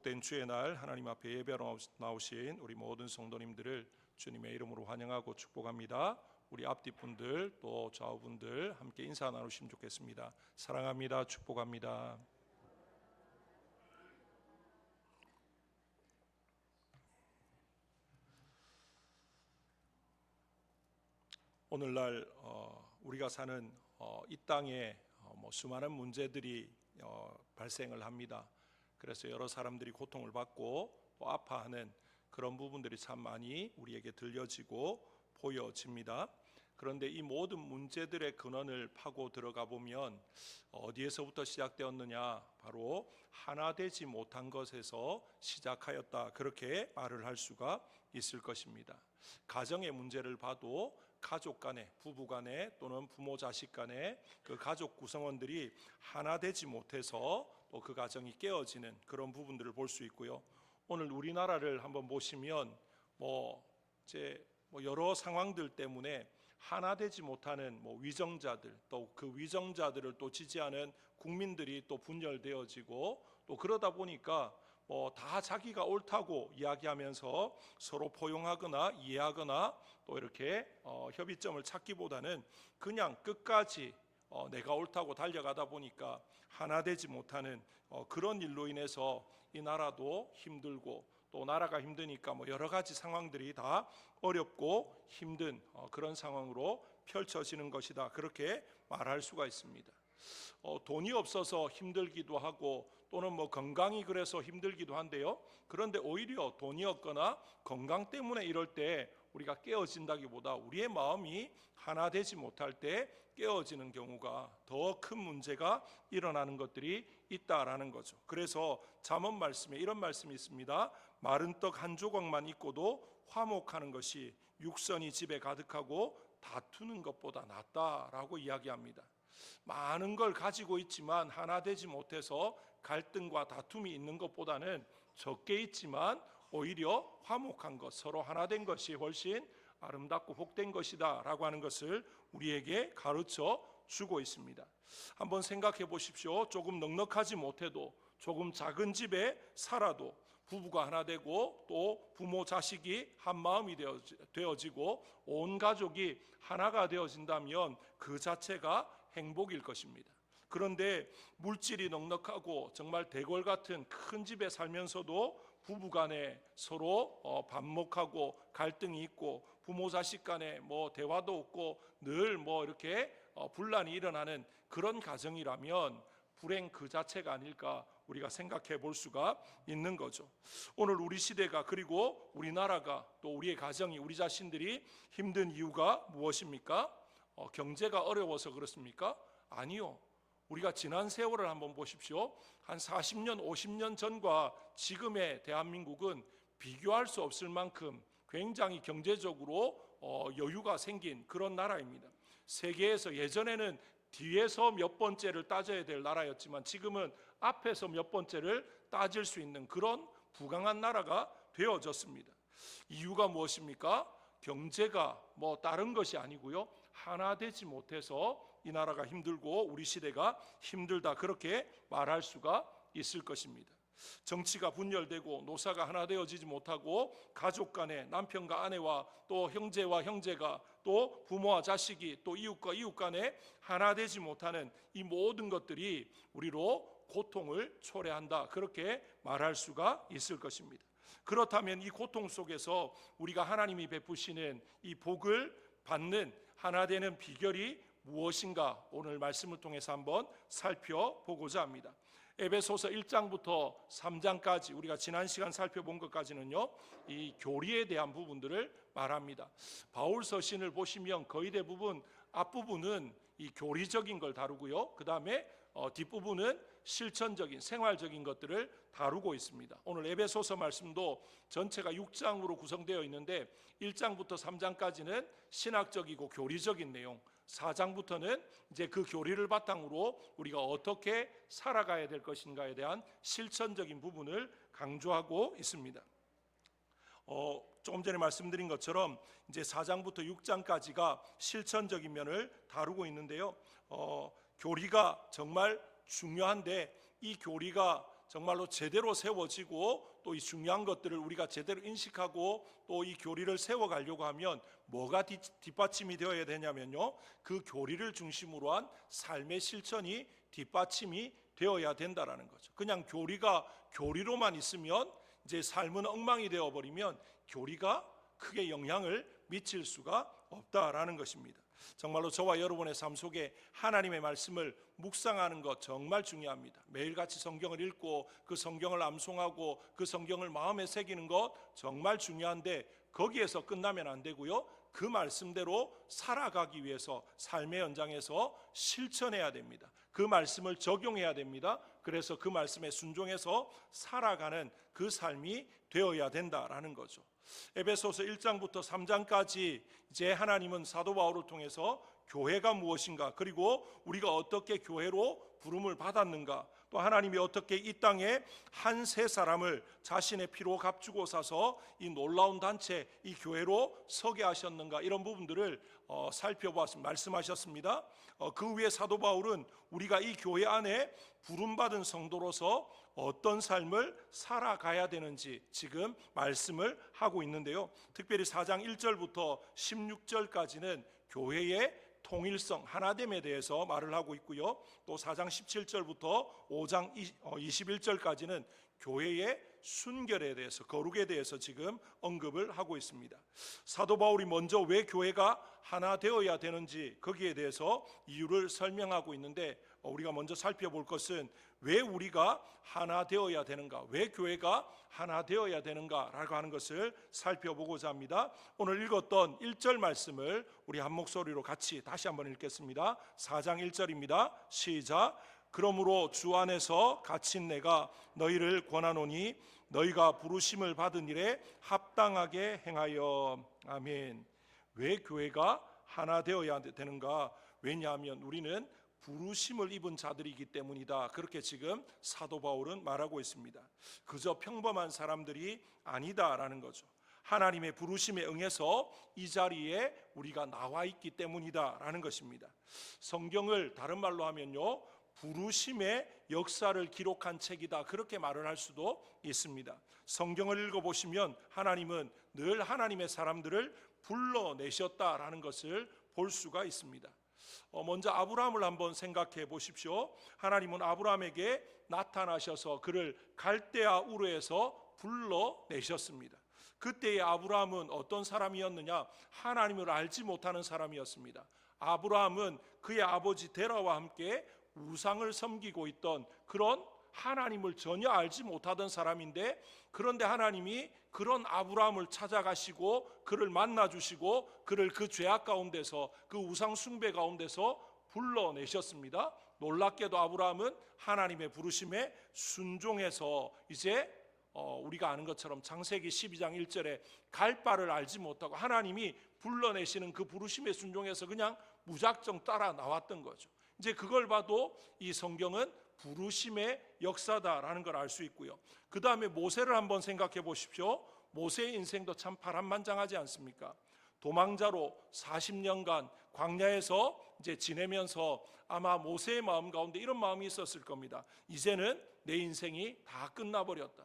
된 주의 날 하나님 앞에 예배로 나오신 우리 모든 성도님들을 주님의 이름으로 환영하고 축복합니다. 우리 앞뒤분들 또 좌우분들 함께 인사 나누시면 좋겠습니다. 사랑합니다. 축복합니다. 오늘날 우리가 사는 이 땅에 수많은 문제들이 발생을 합니다. 그래서 여러 사람들이 고통을 받고 또 아파하는 그런 부분들이 참 많이 우리에게 들려지고 보여집니다. 그런데 이 모든 문제들의 근원을 파고 들어가 보면 어디에서부터 시작되었느냐, 바로 하나 되지 못한 것에서 시작하였다, 그렇게 말을 할 수가 있을 것입니다. 가정의 문제를 봐도 가족 간에, 부부 간에 또는 부모 자식 간에 그 가족 구성원들이 하나 되지 못해서 또 그 가정이 깨어지는 그런 부분들을 볼 수 있고요. 오늘 우리나라를 한번 보시면 여러 상황들 때문에 하나 되지 못하는 위정자들, 또 그 위정자들을 또 지지하는 국민들이 또 분열되어지고, 또 그러다 보니까 다 자기가 옳다고 이야기하면서 서로 포용하거나 이해하거나 또 이렇게 협의점을 찾기보다는 그냥 끝까지 내가 옳다고 달려가다 보니까 하나 되지 못하는 그런 일로 인해서 이 나라도 힘들고, 또 나라가 힘드니까 여러 가지 상황들이 다 어렵고 힘든 그런 상황으로 펼쳐지는 것이다, 그렇게 말할 수가 있습니다. 돈이 없어서 힘들기도 하고 또는 건강이 그래서 힘들기도 한데요, 그런데 오히려 돈이 없거나 건강 때문에 이럴 때 우리가 깨어진다기보다 우리의 마음이 하나 되지 못할 때 깨어지는 경우가 더 큰 문제가 일어나는 것들이 있다라는 거죠. 그래서 잠언 말씀에 이런 말씀이 있습니다. 마른 떡 한 조각만 있고도 화목하는 것이 육선이 집에 가득하고 다투는 것보다 낫다라고 이야기합니다. 많은 걸 가지고 있지만 하나 되지 못해서 갈등과 다툼이 있는 것보다는 적게 있지만 오히려 화목한 것, 서로 하나 된 것이 훨씬 아름답고 복된 것이다 라고 하는 것을 우리에게 가르쳐 주고 있습니다. 한번 생각해 보십시오. 조금 넉넉하지 못해도, 조금 작은 집에 살아도 부부가 하나 되고 또 부모 자식이 한 마음이 되어지고 온 가족이 하나가 되어진다면 그 자체가 행복일 것입니다. 그런데 물질이 넉넉하고 정말 대궐 같은 큰 집에 살면서도 부부간에 서로 반목하고 갈등이 있고, 부모 자식 간에 대화도 없고 늘 이렇게 분란이 일어나는 그런 가정이라면 불행 그 자체가 아닐까 우리가 생각해 볼 수가 있는 거죠. 오늘 우리 시대가, 그리고 우리나라가, 또 우리의 가정이, 우리 자신들이 힘든 이유가 무엇입니까? 경제가 어려워서 그렇습니까? 아니요. 우리가 지난 세월을 한번 보십시오. 한 40년, 50년 전과 지금의 대한민국은 비교할 수 없을 만큼 굉장히 경제적으로 여유가 생긴 그런 나라입니다. 세계에서 예전에는 뒤에서 몇 번째를 따져야 될 나라였지만 지금은 앞에서 몇 번째를 따질 수 있는 그런 부강한 나라가 되어졌습니다. 이유가 무엇입니까? 경제가 다른 것이 아니고요, 하나 되지 못해서 이 나라가 힘들고 우리 시대가 힘들다, 그렇게 말할 수가 있을 것입니다. 정치가 분열되고 노사가 하나 되어지지 못하고 가족 간에 남편과 아내와 또 형제와 형제가, 또 부모와 자식이, 또 이웃과 이웃 간에 하나 되지 못하는 이 모든 것들이 우리로 고통을 초래한다, 그렇게 말할 수가 있을 것입니다. 그렇다면 이 고통 속에서 우리가 하나님이 베푸시는 이 복을 받는 하나 되는 비결이 무엇인가 오늘 말씀을 통해서 한번 살펴보고자 합니다. 에베소서 1장부터 3장까지 우리가 지난 시간 살펴본 것까지는요, 이 교리에 대한 부분들을 말합니다. 바울 서신을 보시면 거의 대부분 앞부분은 이 교리적인 걸 다루고요, 그 다음에 뒷부분은 실천적인 생활적인 것들을 다루고 있습니다. 오늘 에베소서 말씀도 전체가 6장으로 구성되어 있는데 1장부터 3장까지는 신학적이고 교리적인 내용, 4장부터는 이제 그 교리를 바탕으로 우리가 어떻게 살아가야 될 것인가에 대한 실천적인 부분을 강조하고 있습니다. 조금 전에 말씀드린 것처럼 이제 4장부터 6장까지가 실천적인 면을 다루고 있는데요, 교리가 정말 중요한데 이 교리가 정말로 제대로 세워지고 또 이 중요한 것들을 우리가 제대로 인식하고 또 이 교리를 세워가려고 하면 뭐가 뒷받침이 되어야 되냐면요, 그 교리를 중심으로 한 삶의 실천이 뒷받침이 되어야 된다라는 거죠. 그냥 교리가 교리로만 있으면 이제 삶은 엉망이 되어버리면 교리가 크게 영향을 미칠 수가 없다라는 것입니다. 정말로 저와 여러분의 삶 속에 하나님의 말씀을 묵상하는 것 정말 중요합니다. 매일같이 성경을 읽고 그 성경을 암송하고 그 성경을 마음에 새기는 것 정말 중요한데 거기에서 끝나면 안 되고요, 그 말씀대로 살아가기 위해서 삶의 현장에서 실천해야 됩니다. 그 말씀을 적용해야 됩니다. 그래서 그 말씀에 순종해서 살아가는 그 삶이 되어야 된다라는 거죠. 에베소서 1장부터 3장까지 이제 하나님은 사도 바울을 통해서 교회가 무엇인가, 그리고 우리가 어떻게 교회로 부름을 받았는가, 또 하나님이 어떻게 이 땅에 한 세 사람을 자신의 피로 값주고 사서 이 놀라운 단체 이 교회로 서게 하셨는가, 이런 부분들을 살펴보았습니다. 말씀하셨습니다. 그 위에 사도 바울은 우리가 이 교회 안에 부름받은 성도로서 어떤 삶을 살아가야 되는지 지금 말씀을 하고 있는데요, 특별히 4장 1절부터 16절까지는 교회의 통일성, 하나됨에 대해서 말을 하고 있고요, 또 4장 17절부터 5장 21절까지는 교회의 순결에 대해서, 거룩에 대해서 지금 언급을 하고 있습니다. 사도 바울이 먼저 왜 교회가 하나 되어야 되는지 거기에 대해서 이유를 설명하고 있는데, 우리가 먼저 살펴볼 것은 왜 우리가 하나 되어야 되는가, 왜 교회가 하나 되어야 되는가라고 하는 것을 살펴보고자 합니다. 오늘 읽었던 1절 말씀을 우리 한 목소리로 같이 다시 한번 읽겠습니다. 4장 1절입니다. 시작. 그러므로 주 안에서 갇힌 내가 너희를 권하노니 너희가 부르심을 받은 일에 합당하게 행하여. 아멘. 왜 교회가 하나 되어야 되는가? 왜냐하면 우리는 부르심을 입은 자들이기 때문이다. 그렇게 지금 사도 바울은 말하고 있습니다. 그저 평범한 사람들이 아니다라는 거죠. 하나님의 부르심에 응해서 이 자리에 우리가 나와 있기 때문이다라는 것입니다. 성경을 다른 말로 하면요, 부르심의 역사를 기록한 책이다, 그렇게 말을 할 수도 있습니다. 성경을 읽어보시면 하나님은 늘 하나님의 사람들을 불러내셨다라는 것을 볼 수가 있습니다. 먼저 아브라함을 한번 생각해 보십시오. 하나님은 아브라함에게 나타나셔서 그를 갈대아 우르에서 불러내셨습니다. 그때의 아브라함은 어떤 사람이었느냐? 하나님을 알지 못하는 사람이었습니다. 아브라함은 그의 아버지 데라와 함께 우상을 섬기고 있던 그런 하나님을 전혀 알지 못하던 사람인데, 그런데 하나님이 그런 아브라함을 찾아가시고 그를 만나주시고 그를 그 죄악 가운데서, 그 우상 숭배 가운데서 불러내셨습니다. 놀랍게도 아브라함은 하나님의 부르심에 순종해서 이제 우리가 아는 것처럼 창세기 12장 1절에 갈 바를 알지 못하고 하나님이 불러내시는 그 부르심에 순종해서 그냥 무작정 따라 나왔던 거죠. 이제 그걸 봐도 이 성경은 부르심의 역사다라는 걸 알 수 있고요. 그 다음에 모세를 한번 생각해 보십시오. 모세의 인생도 참 파란만장하지 않습니까? 도망자로 40년간 광야에서 이제 지내면서 아마 모세의 마음 가운데 이런 마음이 있었을 겁니다. 이제는 내 인생이 다 끝나버렸다.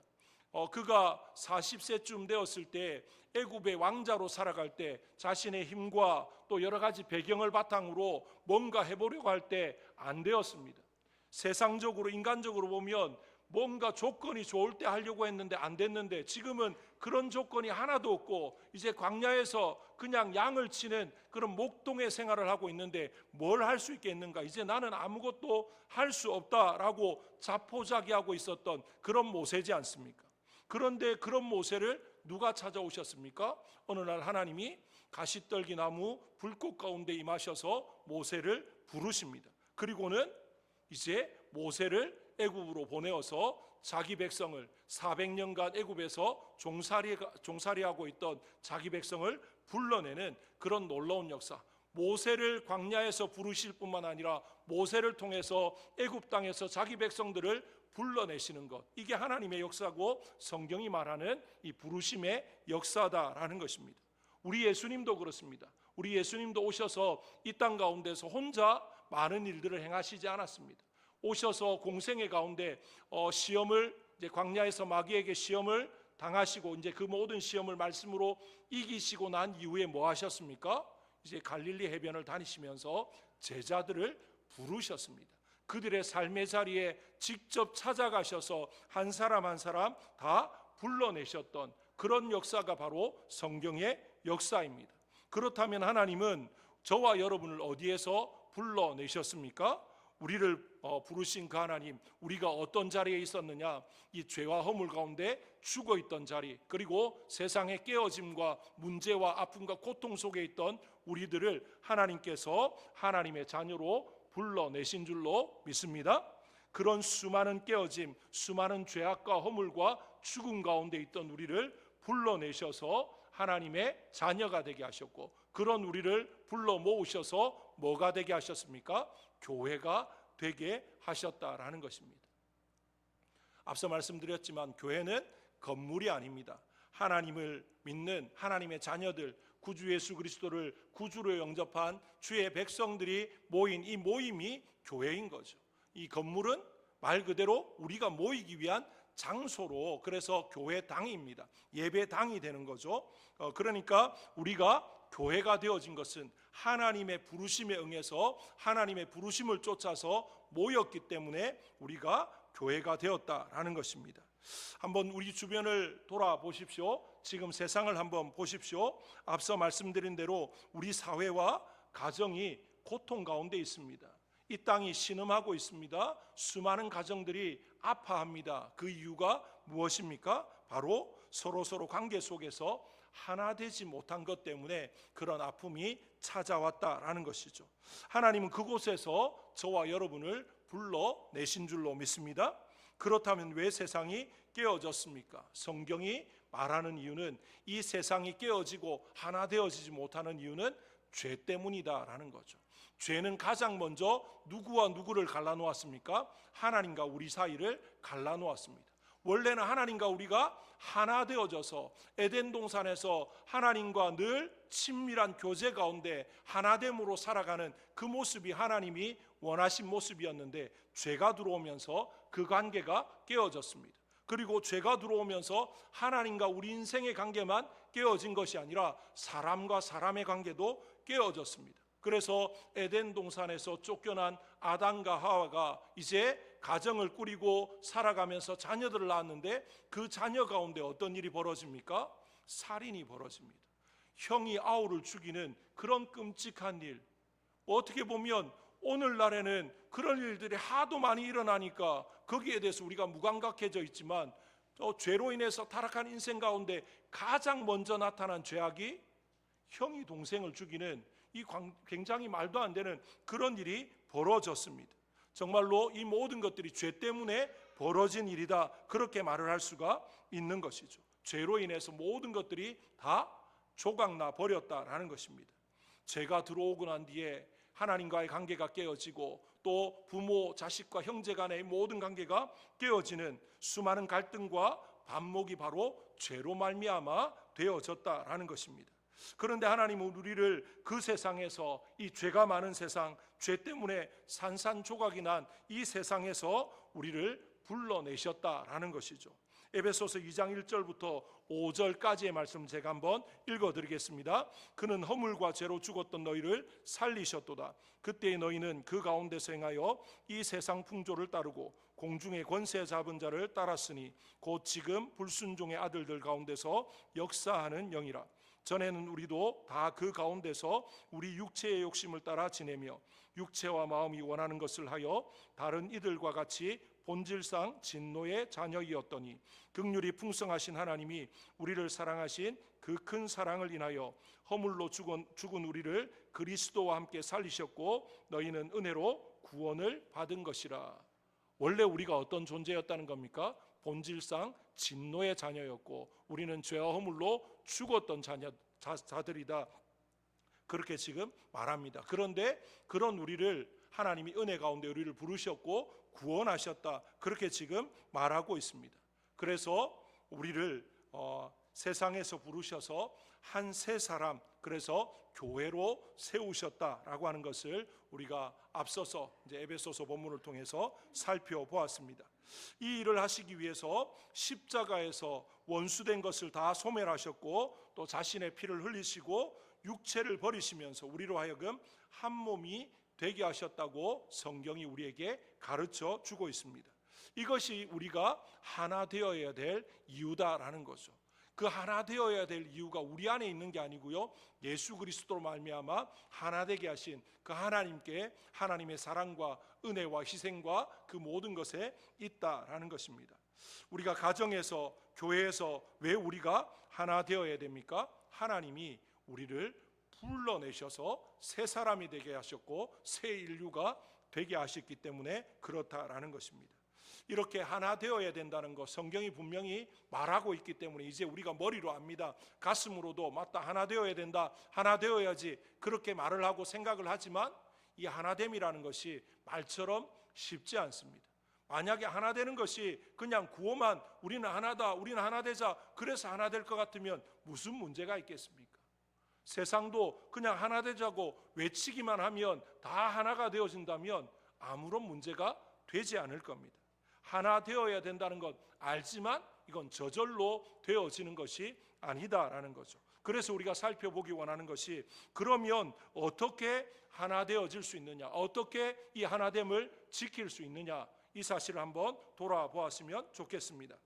그가 40세쯤 되었을 때 애굽의 왕자로 살아갈 때 자신의 힘과 또 여러 가지 배경을 바탕으로 뭔가 해보려고 할 때 안 되었습니다. 세상적으로, 인간적으로 보면 뭔가 조건이 좋을 때 하려고 했는데 안 됐는데, 지금은 그런 조건이 하나도 없고 이제 광야에서 그냥 양을 치는 그런 목동의 생활을 하고 있는데 뭘 할 수 있겠는가? 이제 나는 아무것도 할 수 없다라고 자포자기하고 있었던 그런 모세지 않습니까? 그런데 그런 모세를 누가 찾아오셨습니까? 어느 날 하나님이 가시떨기 나무 불꽃 가운데 임하셔서 모세를 부르십니다. 그리고는 이제 모세를 애굽으로 보내어서 자기 백성을 400년간 애굽에서 종살이하고 있던 자기 백성을 불러내는 그런 놀라운 역사, 모세를 광야에서 부르실 뿐만 아니라 모세를 통해서 애굽 땅에서 자기 백성들을 불러내시는 것, 이게 하나님의 역사고 성경이 말하는 이 부르심의 역사다라는 것입니다. 우리 예수님도 그렇습니다. 우리 예수님도 오셔서 이 땅 가운데서 혼자 많은 일들을 행하시지 않았습니다. 오셔서 공생의 가운데 시험을 이제 광야에서 마귀에게 시험을 당하시고 이제 그 모든 시험을 말씀으로 이기시고 난 이후에 뭐 하셨습니까? 이제 갈릴리 해변을 다니시면서 제자들을 부르셨습니다. 그들의 삶의 자리에 직접 찾아가셔서 한 사람 한 사람 다 불러내셨던 그런 역사가 바로 성경의 역사입니다. 그렇다면 하나님은 저와 여러분을 어디에서 불러내셨습니까? 우리를 부르신 그 하나님, 우리가 어떤 자리에 있었느냐? 이 죄와 허물 가운데 죽어있던 자리, 그리고 세상의 깨어짐과 문제와 아픔과 고통 속에 있던 우리들을 하나님께서 하나님의 자녀로 불러내신 줄로 믿습니다. 그런 수많은 깨어짐, 수많은 죄악과 허물과 죽음 가운데 있던 우리를 불러내셔서 하나님의 자녀가 되게 하셨고, 그런 우리를 불러 모으셔서 뭐가 되게 하셨습니까? 교회가 되게 하셨다라는 것입니다. 앞서 말씀드렸지만 교회는 건물이 아닙니다. 하나님을 믿는 하나님의 자녀들, 구주 예수 그리스도를 구주로 영접한 주의 백성들이 모인 이 모임이 교회인 거죠. 이 건물은 말 그대로 우리가 모이기 위한 장소로, 그래서 교회당입니다. 예배당이 되는 거죠. 그러니까 우리가 교회가 되어진 것은 하나님의 부르심에 응해서 하나님의 부르심을 쫓아서 모였기 때문에 우리가 교회가 되었다라는 것입니다. 한번 우리 주변을 돌아보십시오. 지금 세상을 한번 보십시오. 앞서 말씀드린 대로 우리 사회와 가정이 고통 가운데 있습니다. 이 땅이 신음하고 있습니다. 수많은 가정들이 아파합니다. 그 이유가 무엇입니까? 바로 서로 관계 속에서 하나 되지 못한 것 때문에 그런 아픔이 찾아왔다라는 것이죠. 하나님은 그곳에서 저와 여러분을 불러내신 줄로 믿습니다. 그렇다면 왜 세상이 깨어졌습니까? 성경이 말하는 이유는, 이 세상이 깨어지고 하나 되어지지 못하는 이유는 죄 때문이다라는 거죠. 죄는 가장 먼저 누구와 누구를 갈라놓았습니까? 하나님과 우리 사이를 갈라놓았습니다. 원래는 하나님과 우리가 하나 되어져서 에덴 동산에서 하나님과 늘 친밀한 교제 가운데 하나됨으로 살아가는 그 모습이 하나님이 원하신 모습이었는데, 죄가 들어오면서 그 관계가 깨어졌습니다. 그리고 죄가 들어오면서 하나님과 우리 인생의 관계만 깨어진 것이 아니라 사람과 사람의 관계도 깨어졌습니다. 그래서 에덴 동산에서 쫓겨난 아담과 하와가 이제 가정을 꾸리고 살아가면서 자녀들을 낳았는데, 그 자녀 가운데 어떤 일이 벌어집니까? 살인이 벌어집니다. 형이 아우를 죽이는 그런 끔찍한 일. 어떻게 보면 오늘날에는 그런 일들이 하도 많이 일어나니까 거기에 대해서 우리가 무감각해져 있지만, 죄로 인해서 타락한 인생 가운데 가장 먼저 나타난 죄악이 형이 동생을 죽이는 이 굉장히 말도 안 되는 그런 일이 벌어졌습니다. 정말로 이 모든 것들이 죄 때문에 벌어진 일이다, 그렇게 말을 할 수가 있는 것이죠. 죄로 인해서 모든 것들이 다 조각나 버렸다라는 것입니다. 죄가 들어오고 난 뒤에 하나님과의 관계가 깨어지고, 또 부모, 자식과 형제 간의 모든 관계가 깨어지는 수많은 갈등과 반목이 바로 죄로 말미암아 되어졌다라는 것입니다. 그런데 하나님은 우리를 그 세상에서, 이 죄가 많은 세상, 죄 때문에 산산조각이 난 이 세상에서 우리를 불러내셨다라는 것이죠. 에베소서 2장 1절부터 5절까지의 말씀 제가 한번 읽어드리겠습니다. 그는 허물과 죄로 죽었던 너희를 살리셨도다. 그때의 너희는 그 가운데서 행하여 이 세상 풍조를 따르고 공중의 권세 잡은 자를 따랐으니 곧 지금 불순종의 아들들 가운데서 역사하는 영이라. 전에는 우리도 다 그 가운데서 우리 육체의 욕심을 따라 지내며 육체와 마음이 원하는 것을 하여 다른 이들과 같이 본질상 진노의 자녀이었더니, 긍휼이 풍성하신 하나님이 우리를 사랑하신 그 큰 사랑을 인하여 허물로 죽은 우리를 그리스도와 함께 살리셨고 너희는 은혜로 구원을 받은 것이라. 원래 우리가 어떤 존재였다는 겁니까? 본질상 진노의 자녀였고 우리는 죄와 허물로 죽었던 자들이다, 그렇게 지금 말합니다. 그런데 그런 우리를 하나님이 은혜 가운데 우리를 부르셨고 구원하셨다, 그렇게 지금 말하고 있습니다. 그래서 우리를 세상에서 부르셔서 한 세 사람, 그래서 교회로 세우셨다라고 하는 것을 우리가 앞서서 이제 에베소서 본문을 통해서 살펴보았습니다. 이 일을 하시기 위해서 십자가에서 원수된 것을 다 소멸하셨고 또 자신의 피를 흘리시고 육체를 버리시면서 우리로 하여금 한 몸이 되게 하셨다고 성경이 우리에게 가르쳐 주고 있습니다. 이것이 우리가 하나 되어야 될 이유다라는 거죠. 그 하나 되어야 될 이유가 우리 안에 있는 게 아니고요, 예수 그리스도로 말미암아 하나 되게 하신 그 하나님께 하나님의 사랑과 은혜와 희생과 그 모든 것에 있다라는 것입니다. 우리가 가정에서, 교회에서 왜 우리가 하나 되어야 됩니까? 하나님이 우리를 불러내셔서 새 사람이 되게 하셨고 새 인류가 되게 하셨기 때문에 그렇다라는 것입니다. 이렇게 하나 되어야 된다는 것 성경이 분명히 말하고 있기 때문에 이제 우리가 머리로 압니다. 가슴으로도 맞다, 하나 되어야 된다, 하나 되어야지, 그렇게 말을 하고 생각을 하지만 이 하나됨이라는 것이 말처럼 쉽지 않습니다. 만약에 하나 되는 것이 그냥 구호만 우리는 하나다, 우리는 하나 되자, 그래서 하나 될 것 같으면 무슨 문제가 있겠습니까? 세상도 그냥 하나 되자고 외치기만 하면 다 하나가 되어진다면 아무런 문제가 되지 않을 겁니다. 하나 되어야 된다는 것 알지만 이건 저절로 되어지는 것이 아니다라는 거죠. 그래서 우리가 살펴보기 원하는 것이, 그러면 어떻게 하나 되어질 수 있느냐, 어떻게 이 하나됨을 지킬 수 있느냐, 이 사실을 한번 돌아보았으면 좋겠습니다.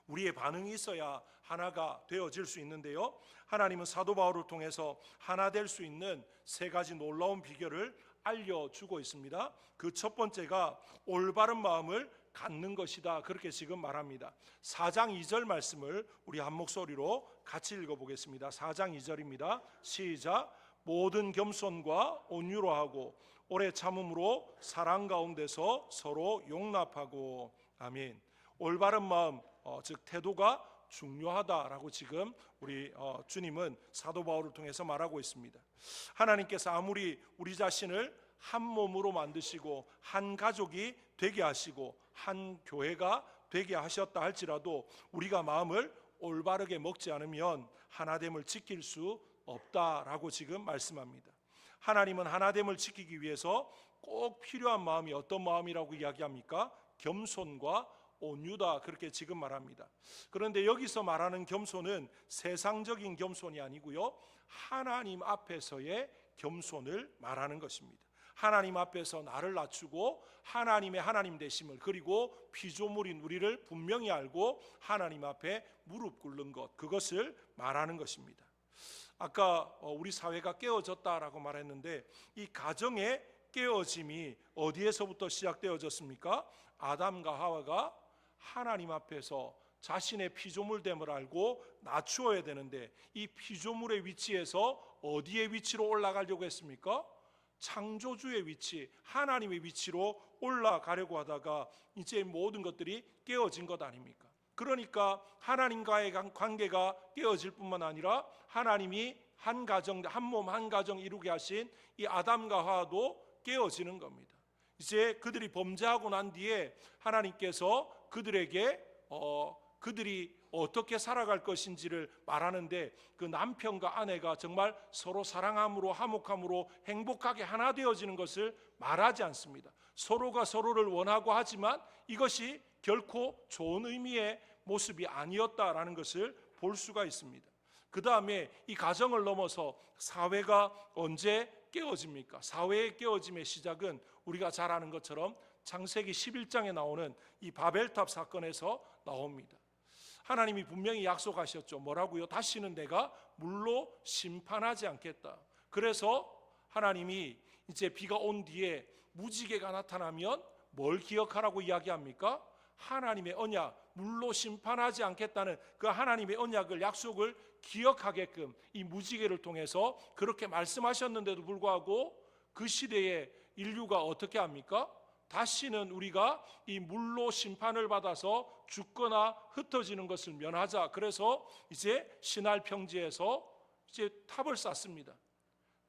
우리의 반응이 있어야 하나가 되어질 수 있는데요, 하나님은 사도 바울을 통해서 하나 될 수 있는 세 가지 놀라운 비결을 알려주고 있습니다. 그 첫 번째가 올바른 마음을 갖는 것이다, 그렇게 지금 말합니다. 4장 2절 말씀을 우리 한 목소리로 같이 읽어보겠습니다. 4장 2절입니다. 시작. 모든 겸손과 온유로 하고 오래 참음으로 사랑 가운데서 서로 용납하고. 아멘. 올바른 마음, 즉 태도가 중요하다라고 지금 우리 주님은 사도 바울을 통해서 말하고 있습니다. 하나님께서 아무리 우리 자신을 한 몸으로 만드시고 한 가족이 되게 하시고 한 교회가 되게 하셨다 할지라도 우리가 마음을 올바르게 먹지 않으면 하나됨을 지킬 수 없다라고 지금 말씀합니다. 하나님은 하나됨을 지키기 위해서 꼭 필요한 마음이 어떤 마음이라고 이야기합니까? 겸손과 온유다, 그렇게 지금 말합니다. 그런데 여기서 말하는 겸손은 세상적인 겸손이 아니고요, 하나님 앞에서의 겸손을 말하는 것입니다. 하나님 앞에서 나를 낮추고 하나님의 하나님 되심을, 그리고 피조물인 우리를 분명히 알고 하나님 앞에 무릎 꿇는 것, 그것을 말하는 것입니다. 아까 우리 사회가 깨어졌다라고 말했는데 이 가정의 깨어짐이 어디에서부터 시작되어졌습니까? 아담과 하와가 하나님 앞에서 자신의 피조물됨을 알고 낮추어야 되는데 이 피조물의 위치에서 어디의 위치로 올라가려고 했습니까? 창조주의 위치, 하나님의 위치로 올라가려고 하다가 이제 모든 것들이 깨어진 것 아닙니까? 그러니까 하나님과의 관계가 깨어질 뿐만 아니라 하나님이 한 가정, 한 몸 한 가정 이루게 하신 이 아담과 하와도 깨어지는 겁니다. 이제 그들이 범죄하고 난 뒤에 하나님께서 그들에게 그들이 어떻게 살아갈 것인지를 말하는데 그 남편과 아내가 정말 서로 사랑함으로 화목함으로 행복하게 하나 되어지는 것을 말하지 않습니다. 서로가 서로를 원하고 하지만 이것이 결코 좋은 의미의 모습이 아니었다라는 것을 볼 수가 있습니다. 그 다음에 이 가정을 넘어서 사회가 언제 깨어집니까? 사회의 깨어짐의 시작은 우리가 잘 아는 것처럼 창세기 11장에 나오는 이 바벨탑 사건에서 나옵니다. 하나님이 분명히 약속하셨죠. 뭐라고요? 다시는 내가 물로 심판하지 않겠다. 그래서 하나님이 이제 비가 온 뒤에 무지개가 나타나면 뭘 기억하라고 이야기합니까? 하나님의 언약, 물로 심판하지 않겠다는 그 하나님의 언약을, 약속을 기억하게끔 이 무지개를 통해서 그렇게 말씀하셨는데도 불구하고 그 시대에 인류가 어떻게 합니까? 다시는 우리가 이 물로 심판을 받아서 죽거나 흩어지는 것을 면하자. 그래서 이제 시날 평지에서 이제 탑을 쌓습니다.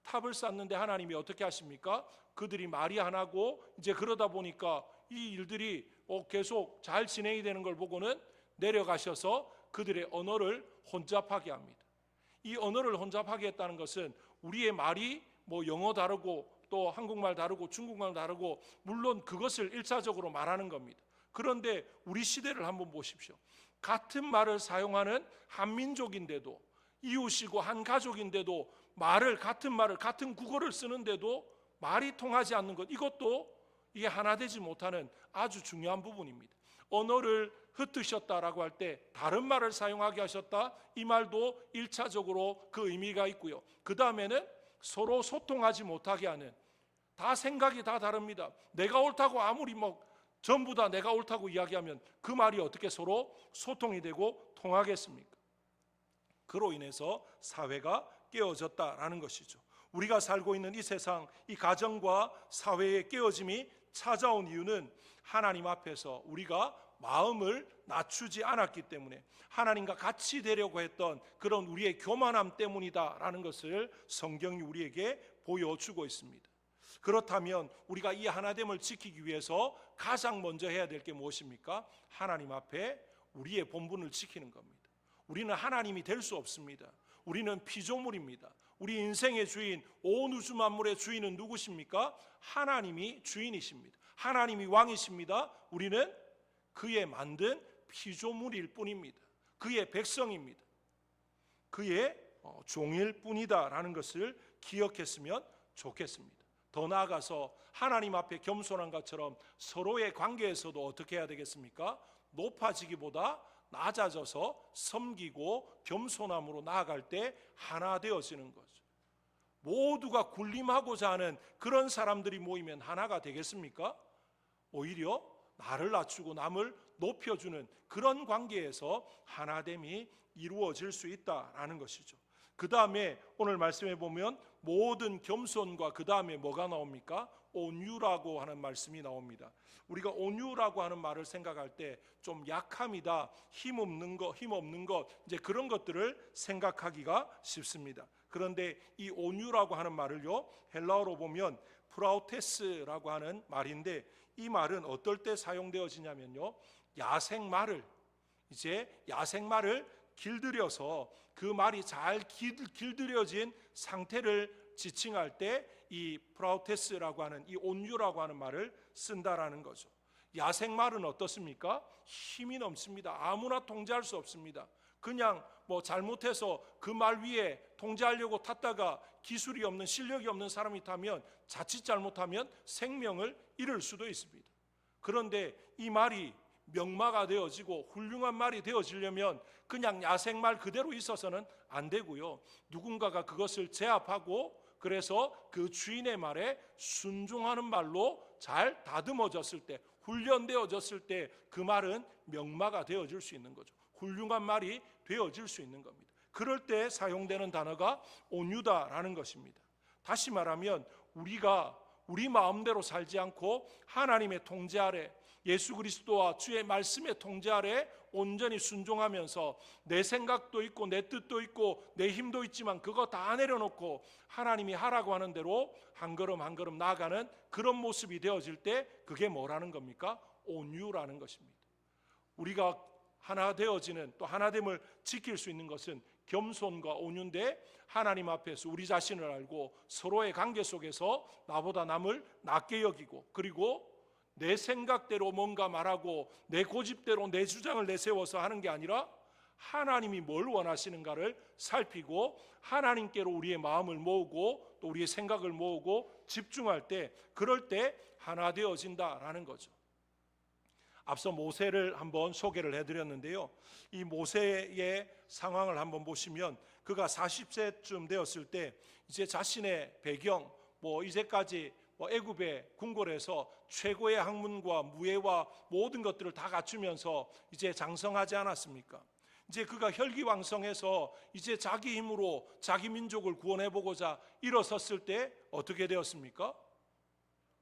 탑을 쌓는데 하나님이 어떻게 하십니까? 그들이 말이 안 하고 이제 그러다 보니까 이 일들이 계속 잘 진행이 되는 걸 보고는 내려가셔서 그들의 언어를 혼잡하게 합니다. 이 언어를 혼잡하게 했다는 것은 우리의 말이 뭐 영어 다르고 또 한국말 다르고 중국말 다르고 물론 그것을 일차적으로 말하는 겁니다. 그런데 우리 시대를 한번 보십시오. 같은 말을 사용하는 한 민족인데도, 이웃이고 한 가족인데도 같은 말을, 같은 국어를 쓰는데도 말이 통하지 않는 것, 이것도 이게 하나 되지 못하는 아주 중요한 부분입니다. 언어를 흩으셨다라고 할 때 다른 말을 사용하게 하셨다, 이 말도 1차적으로 그 의미가 있고요. 그 다음에는 서로 소통하지 못하게 하는, 다 생각이 다 다릅니다. 내가 옳다고 아무리 전부 다 내가 옳다고 이야기하면 그 말이 어떻게 서로 소통이 되고 통하겠습니까? 그로 인해서 사회가 깨어졌다라는 것이죠. 우리가 살고 있는 이 세상, 이 가정과 사회의 깨어짐이 찾아온 이유는 하나님 앞에서 우리가 마음을 낮추지 않았기 때문에, 하나님과 같이 되려고 했던 그런 우리의 교만함 때문이다라는 것을 성경이 우리에게 보여주고 있습니다. 그렇다면 우리가 이 하나됨을 지키기 위해서 가장 먼저 해야 될 게 무엇입니까? 하나님 앞에 우리의 본분을 지키는 겁니다. 우리는 하나님이 될 수 없습니다. 우리는 피조물입니다. 우리 인생의 주인, 온 우주 만물의 주인은 누구십니까? 하나님이 주인이십니다. 하나님이 왕이십니다. 우리는 그의 만든 피조물일 뿐입니다. 그의 백성입니다. 그의 종일 뿐이다라는 것을 기억했으면 좋겠습니다. 더 나아가서 하나님 앞에 겸손한 것처럼 서로의 관계에서도 어떻게 해야 되겠습니까? 높아지기보다 낮아져서 섬기고 겸손함으로 나아갈 때 하나 되어지는 거죠. 모두가 군림하고자 하는 그런 사람들이 모이면 하나가 되겠습니까? 오히려 나를 낮추고 남을 높여주는 그런 관계에서 하나됨이 이루어질 수 있다라는 것이죠. 그 다음에 오늘 말씀해 보면 모든 겸손과 그 다음에 뭐가 나옵니까? 온유라고 하는 말씀이 나옵니다. 우리가 온유라고 하는 말을 생각할 때 좀 약함이다, 힘없는 것, 이제 그런 것들을 생각하기가 쉽습니다. 그런데 이 온유라고 하는 말을요, 헬라어로 보면 프라우테스라고 하는 말인데, 이 말은 어떨 때 사용되어지냐면요, 야생말을 길들여서 그 말이 잘 길들여진 상태를 지칭할 때 이 프라우테스라고 하는, 이 온유라고 하는 말을 쓴다라는 거죠. 야생말은 어떻습니까? 힘이 넘칩니다. 아무나 통제할 수 없습니다. 그냥 잘못해서 그 말 위에 통제하려고 탔다가 기술이 없는, 실력이 없는 사람이 타면 자칫 잘못하면 생명을 잃을 수도 있습니다. 그런데 이 말이 명마가 되어지고 훌륭한 말이 되어지려면 그냥 야생말 그대로 있어서는 안 되고요, 누군가가 그것을 제압하고 그래서 그 주인의 말에 순종하는 말로 잘 다듬어졌을 때, 훈련되어졌을 때 그 말은 명마가 되어질 수 있는 거죠. 훌륭한 말이 되어질 수 있는 겁니다. 그럴 때 사용되는 단어가 온유다라는 것입니다. 다시 말하면 우리가 우리 마음대로 살지 않고 하나님의 통제 아래, 예수 그리스도와 주의 말씀의 통제 아래 온전히 순종하면서 내 생각도 있고 내 뜻도 있고 내 힘도 있지만 그거 다 내려놓고 하나님이 하라고 하는 대로 한 걸음 한 걸음 나아가는 그런 모습이 되어질 때 그게 뭐라는 겁니까? 온유라는 것입니다. 우리가 하나 되어지는, 또 하나됨을 지킬 수 있는 것은 겸손과 온유인데, 하나님 앞에서 우리 자신을 알고 서로의 관계 속에서 나보다 남을 낮게 여기고, 그리고 내 생각대로 뭔가 말하고 내 고집대로 내 주장을 내세워서 하는 게 아니라 하나님이 뭘 원하시는가를 살피고 하나님께로 우리의 마음을 모으고 또 우리의 생각을 모으고 집중할 때, 그럴 때 하나 되어진다라는 거죠. 앞서 모세를 한번 소개를 해드렸는데요, 이 모세의 상황을 한번 보시면 그가 40세쯤 되었을 때 이제 자신의 배경, 이제까지 애굽의 궁궐에서 최고의 학문과 무예와 모든 것들을 다 갖추면서 이제 장성하지 않았습니까? 이제 그가 혈기왕성해서 이제 자기 힘으로 자기 민족을 구원해보고자 일어섰을 때 어떻게 되었습니까?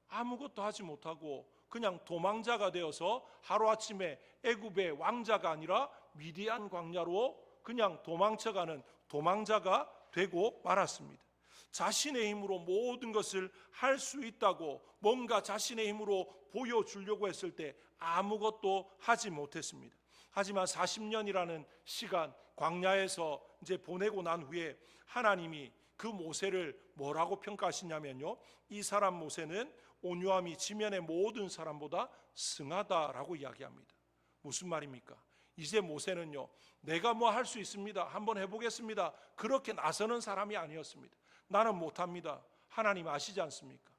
아무것도 하지 못하고 그냥 도망자가 되어서 하루아침에 애굽의 왕자가 아니라 미디안 광야로 그냥 도망쳐가는 도망자가 되고 말았습니다. 자신의 힘으로 모든 것을 할 수 있다고 뭔가 자신의 힘으로 보여주려고 했을 때 아무것도 하지 못했습니다. 하지만 40년이라는 시간 광야에서 이제 보내고 난 후에 하나님이 그 모세를 뭐라고 평가하시냐면요, 이 사람 모세는 온유함이 지면의 모든 사람보다 승하다라고 이야기합니다. 무슨 말입니까? 이제 모세는요, 내가 뭐 할 수 있습니다, 한번 해보겠습니다, 그렇게 나서는 사람이 아니었습니다. 나는 못합니다. 하나님 아시지 않습니까?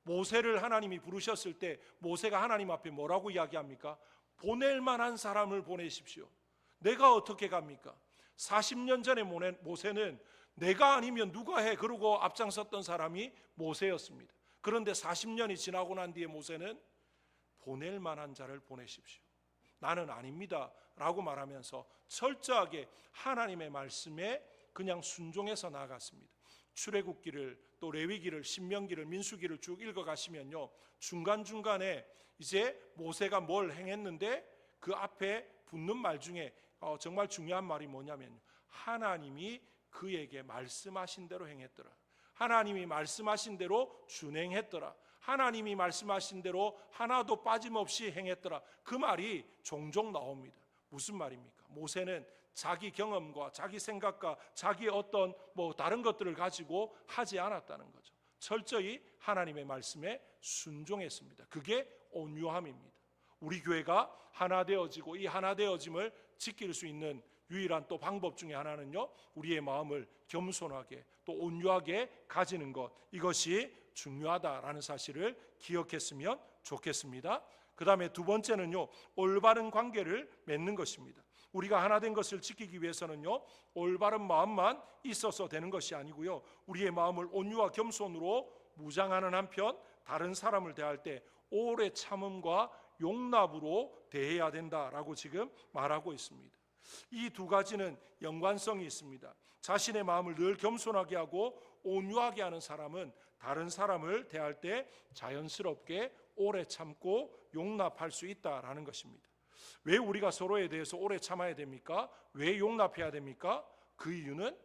모세를 하나님이 부르셨을 때 모세가 하나님 앞에 뭐라고 이야기합니까? 보낼 만한 사람을 보내십시오. 내가 어떻게 갑니까? 40년 전에 모세는 내가 아니면 누가 해 그러고 앞장섰던 사람이 모세였습니다. 그런데 40년이 지나고 난 뒤에 모세는 보낼 만한 자를 보내십시오, 나는 아닙니다 라고 말하면서 철저하게 하나님의 말씀에 그냥 순종해서 나아갔습니다. 출애굽기를, 또 레위기를, 신명기를, 민수기를 쭉 읽어가시면요, 중간중간에 이제 모세가 뭘 행했는데 그 앞에 붙는 말 중에 정말 중요한 말이 뭐냐면, 하나님이 그에게 말씀하신 대로 행했더라, 하나님이 말씀하신 대로 준행했더라, 하나님이 말씀하신 대로 하나도 빠짐없이 행했더라, 그 말이 종종 나옵니다. 무슨 말입니까? 모세는 자기 경험과 자기 생각과 자기 어떤 다른 것들을 가지고 하지 않았다는 거죠. 철저히 하나님의 말씀에 순종했습니다. 그게 온유함입니다. 우리 교회가 하나 되어지고 이 하나 되어짐을 지킬 수 있는 유일한 또 방법 중에 하나는요, 우리의 마음을 겸손하게 또 온유하게 가지는 것, 이것이 중요하다라는 사실을 기억했으면 좋겠습니다. 그 다음에 두 번째는요, 올바른 관계를 맺는 것입니다. 우리가 하나 된 것을 지키기 위해서는요, 올바른 마음만 있어서 되는 것이 아니고요, 우리의 마음을 온유와 겸손으로 무장하는 한편 다른 사람을 대할 때 오래 참음과 용납으로 대해야 된다라고 지금 말하고 있습니다. 이 두 가지는 연관성이 있습니다. 자신의 마음을 늘 겸손하게 하고 온유하게 하는 사람은 다른 사람을 대할 때 자연스럽게 오래 참고 용납할 수 있다라는 것입니다. 왜 우리가 서로에 대해서 오래 참아야 됩니까? 왜 용납해야 됩니까? 그 이유는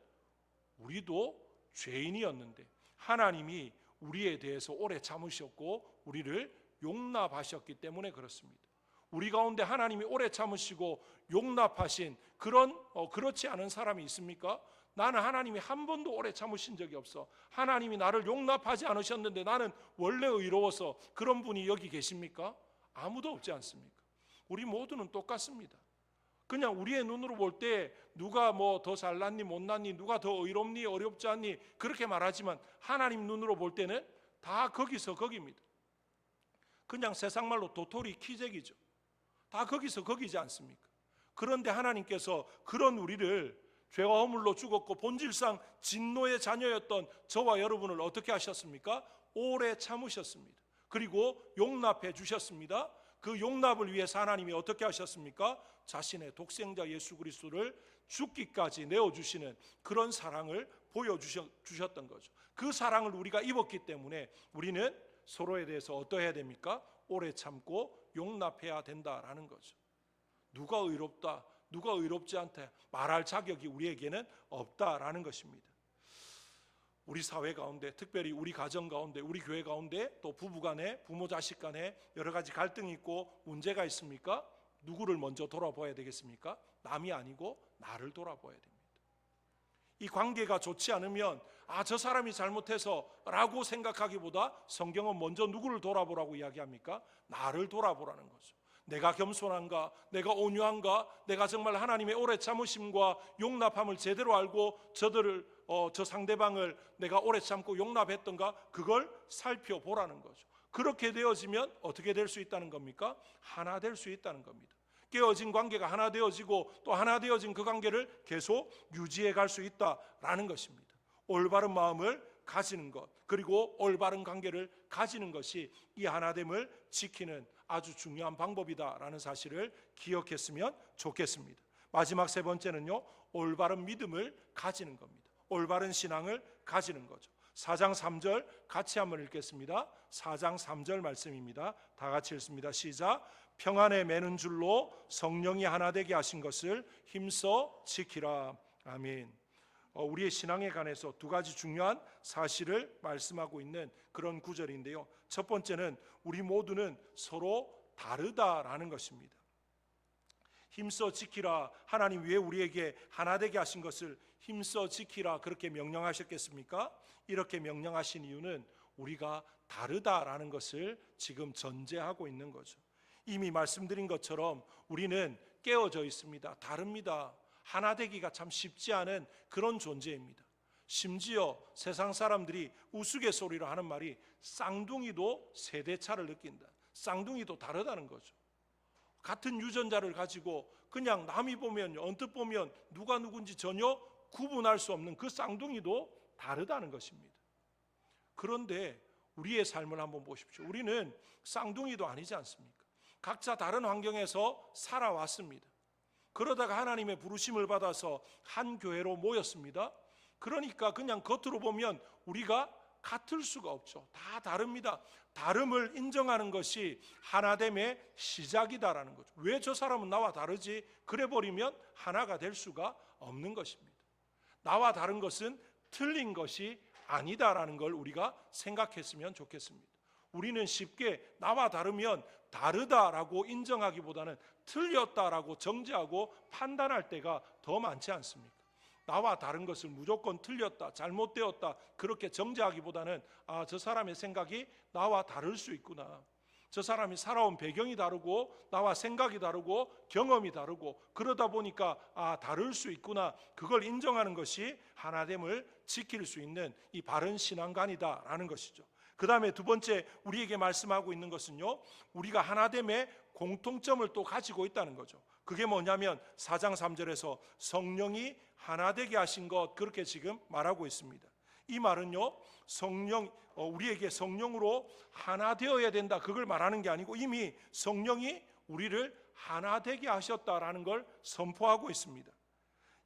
우리도 죄인이었는데 하나님이 우리에 대해서 오래 참으셨고 우리를 용납하셨기 때문에 그렇습니다. 우리 가운데 하나님이 오래 참으시고 용납하신 그렇지 않은 사람이 있습니까? 나는 하나님이 한 번도 오래 참으신 적이 없어, 하나님이 나를 용납하지 않으셨는데 나는 원래 의로워서, 그런 분이 여기 계십니까? 아무도 없지 않습니까? 우리 모두는 똑같습니다. 그냥 우리의 눈으로 볼 때 누가 더 잘났니 못났니, 누가 더 의롭니 어렵지 않니 그렇게 말하지만 하나님 눈으로 볼 때는 다 거기서 거기입니다. 그냥 세상 말로 도토리 키재기죠. 다 거기서 거기지 않습니까? 그런데 하나님께서 그런 우리를 죄와 허물로 죽었고 본질상 진노의 자녀였던 저와 여러분을 어떻게 하셨습니까? 오래 참으셨습니다. 그리고 용납해 주셨습니다. 그 용납을 위해서 하나님이 어떻게 하셨습니까? 자신의 독생자 예수 그리스도를 죽기까지 내어주시는 그런 사랑을 보여주셨던 거죠. 그 사랑을 우리가 입었기 때문에 우리는 서로에 대해서 어떠해야 됩니까? 오래 참고 용납해야 된다라는 거죠. 누가 의롭다, 누가 의롭지 않다 말할 자격이 우리에게는 없다라는 것입니다. 우리 사회 가운데, 특별히 우리 가정 가운데, 우리 교회 가운데 또 부부 간에, 부모 자식 간에 여러 가지 갈등이 있고 문제가 있습니까? 누구를 먼저 돌아봐야 되겠습니까? 남이 아니고 나를 돌아봐야 됩니다. 이 관계가 좋지 않으면 저 사람이 잘못해서 라고 생각하기보다 성경은 먼저 누구를 돌아보라고 이야기합니까? 나를 돌아보라는 거죠. 내가 겸손한가, 내가 온유한가, 내가 정말 하나님의 오래 참으심과 용납함을 제대로 알고 저 상대방을 내가 오래 참고 용납했던가, 그걸 살펴보라는 거죠. 그렇게 되어지면 어떻게 될 수 있다는 겁니까? 하나 될 수 있다는 겁니다. 깨어진 관계가 하나 되어지고 또 하나 되어진 그 관계를 계속 유지해 갈 수 있다라는 것입니다. 올바른 마음을 가지는 것, 그리고 올바른 관계를 가지는 것이 이 하나됨을 지키는 아주 중요한 방법이다라는 사실을 기억했으면 좋겠습니다. 마지막 세 번째는요, 올바른 믿음을 가지는 겁니다. 올바른 신앙을 가지는 거죠. 4장 3절 같이 한번 읽겠습니다. 4장 3절 말씀입니다. 다 같이 읽습니다. 시작. 평안에 매는 줄로 성령이 하나 되게 하신 것을 힘써 지키라. 아멘. 우리의 신앙에 관해서 두 가지 중요한 사실을 말씀하고 있는 그런 구절인데요, 첫 번째는 우리 모두는 서로 다르다라는 것입니다. 힘써 지키라. 하나님 왜 우리에게 하나 되게 하신 것을 힘써 지키라 그렇게 명령하셨겠습니까? 이렇게 명령하신 이유는 우리가 다르다라는 것을 지금 전제하고 있는 거죠. 이미 말씀드린 것처럼 우리는 깨어져 있습니다. 다릅니다. 하나 되기가 참 쉽지 않은 그런 존재입니다. 심지어 세상 사람들이 우스갯소리로 하는 말이 쌍둥이도 세대차를 느낀다. 쌍둥이도 다르다는 거죠. 같은 유전자를 가지고 그냥 남이 보면 언뜻 보면 누가 누군지 전혀 구분할 수 없는 그 쌍둥이도 다르다는 것입니다. 그런데 우리의 삶을 한번 보십시오. 우리는 쌍둥이도 아니지 않습니까? 각자 다른 환경에서 살아왔습니다. 그러다가 하나님의 부르심을 받아서 한 교회로 모였습니다. 그러니까 그냥 겉으로 보면 우리가 같을 수가 없죠. 다 다릅니다. 다름을 인정하는 것이 하나됨의 시작이다라는 거죠. 왜 저 사람은 나와 다르지? 그래 버리면 하나가 될 수가 없는 것입니다. 나와 다른 것은 틀린 것이 아니다라는 걸 우리가 생각했으면 좋겠습니다. 우리는 쉽게 나와 다르면 다르다라고 인정하기보다는 틀렸다라고 정죄하고 판단할 때가 더 많지 않습니까? 나와 다른 것을 무조건 틀렸다, 잘못되었다 그렇게 정죄하기보다는 저 사람의 생각이 나와 다를 수 있구나. 저 사람이 살아온 배경이 다르고 나와 생각이 다르고 경험이 다르고 그러다 보니까 다를 수 있구나. 그걸 인정하는 것이 하나됨을 지킬 수 있는 이 바른 신앙관이다라는 것이죠. 그 다음에 두 번째 우리에게 말씀하고 있는 것은요, 우리가 하나됨의 공통점을 또 가지고 있다는 거죠. 그게 뭐냐면 4장 3절에서 성령이 하나 되게 하신 것, 그렇게 지금 말하고 있습니다. 이 말은요, 우리에게 성령으로 하나 되어야 된다, 그걸 말하는 게 아니고 이미 성령이 우리를 하나 되게 하셨다라는 걸 선포하고 있습니다.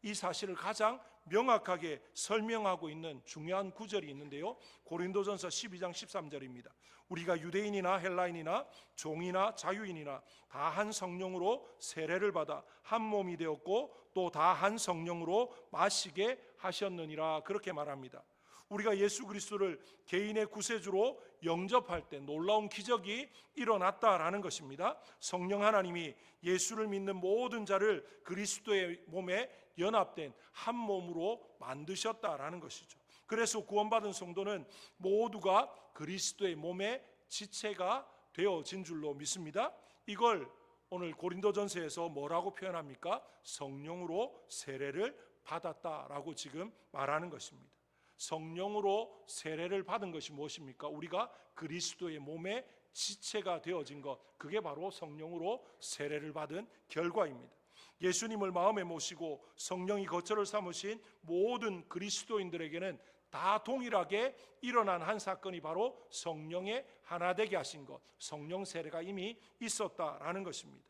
이 사실을 가장 명확하게 설명하고 있는 중요한 구절이 있는데요, 고린도전서 12장 13절입니다. 우리가 유대인이나 헬라인이나 종이나 자유인이나 다 한 성령으로 세례를 받아 한 몸이 되었고 또 다 한 성령으로 마시게 하셨느니라, 그렇게 말합니다. 우리가 예수 그리스도를 개인의 구세주로 영접할 때 놀라운 기적이 일어났다라는 것입니다. 성령 하나님이 예수를 믿는 모든 자를 그리스도의 몸에 연합된 한 몸으로 만드셨다라는 것이죠. 그래서 구원받은 성도는 모두가 그리스도의 몸의 지체가 되어진 줄로 믿습니다. 이걸 오늘 고린도전서에서 뭐라고 표현합니까? 성령으로 세례를 받았다라고 지금 말하는 것입니다. 성령으로 세례를 받은 것이 무엇입니까? 우리가 그리스도의 몸의 지체가 되어진 것, 그게 바로 성령으로 세례를 받은 결과입니다. 예수님을 마음에 모시고 성령이 거처를 삼으신 모든 그리스도인들에게는 다 동일하게 일어난 한 사건이 바로 성령의 하나 되게 하신 것, 성령 세례가 이미 있었다라는 것입니다.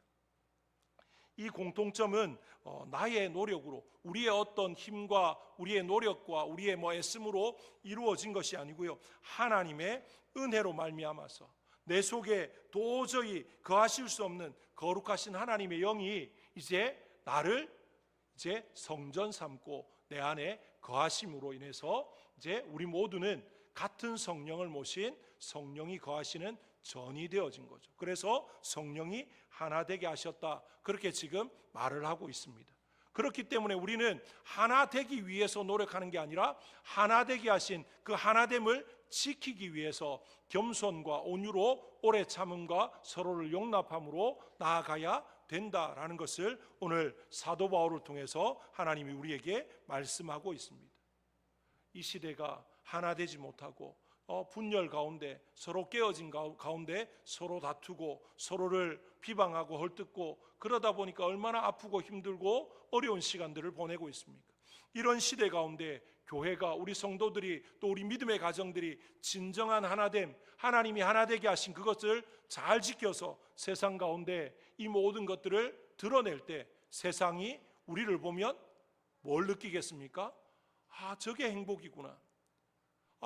이 공통점은 나의 노력으로, 우리의 어떤 힘과 우리의 노력과 우리의 애씀으로 이루어진 것이 아니고요, 하나님의 은혜로 말미암아서 내 속에 도저히 거하실 수 없는 거룩하신 하나님의 영이 이제 나를 성전 삼고 내 안에 거하심으로 인해서 이제 우리 모두는 같은 성령을 모신 성령이 거하시는 전이 되어진 거죠. 그래서 성령이 하나 되게 하셨다, 그렇게 지금 말을 하고 있습니다. 그렇기 때문에 우리는 하나 되기 위해서 노력하는 게 아니라 하나 되게 하신 그 하나됨을 지키기 위해서 겸손과 온유로 오래 참음과 서로를 용납함으로 나아가야 된다라는 것을 오늘 사도 바울을 통해서 하나님이 우리에게 말씀하고 있습니다. 이 시대가 하나 되지 못하고 분열 가운데, 서로 깨어진 가운데 서로 다투고 서로를 비방하고 헐뜯고 그러다 보니까 얼마나 아프고 힘들고 어려운 시간들을 보내고 있습니까? 이런 시대 가운데 교회가, 우리 성도들이, 또 우리 믿음의 가정들이 진정한 하나됨, 하나님이 하나 되게 하신 그것을 잘 지켜서 세상 가운데 이 모든 것들을 드러낼 때 세상이 우리를 보면 뭘 느끼겠습니까? 저게 행복이구나.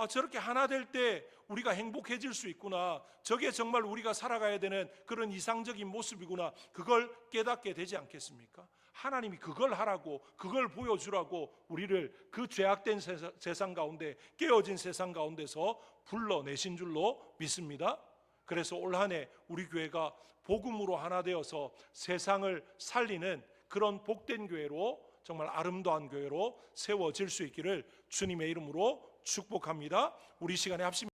저렇게 하나 될 때 우리가 행복해질 수 있구나. 저게 정말 우리가 살아가야 되는 그런 이상적인 모습이구나. 그걸 깨닫게 되지 않겠습니까? 하나님이 그걸 하라고, 그걸 보여주라고 우리를 그 죄악된 세상 가운데, 깨어진 세상 가운데서 불러내신 줄로 믿습니다. 그래서 올 한 해 우리 교회가 복음으로 하나 되어서 세상을 살리는 그런 복된 교회로, 정말 아름다운 교회로 세워질 수 있기를 주님의 이름으로 축복합니다. 우리 시간에 합심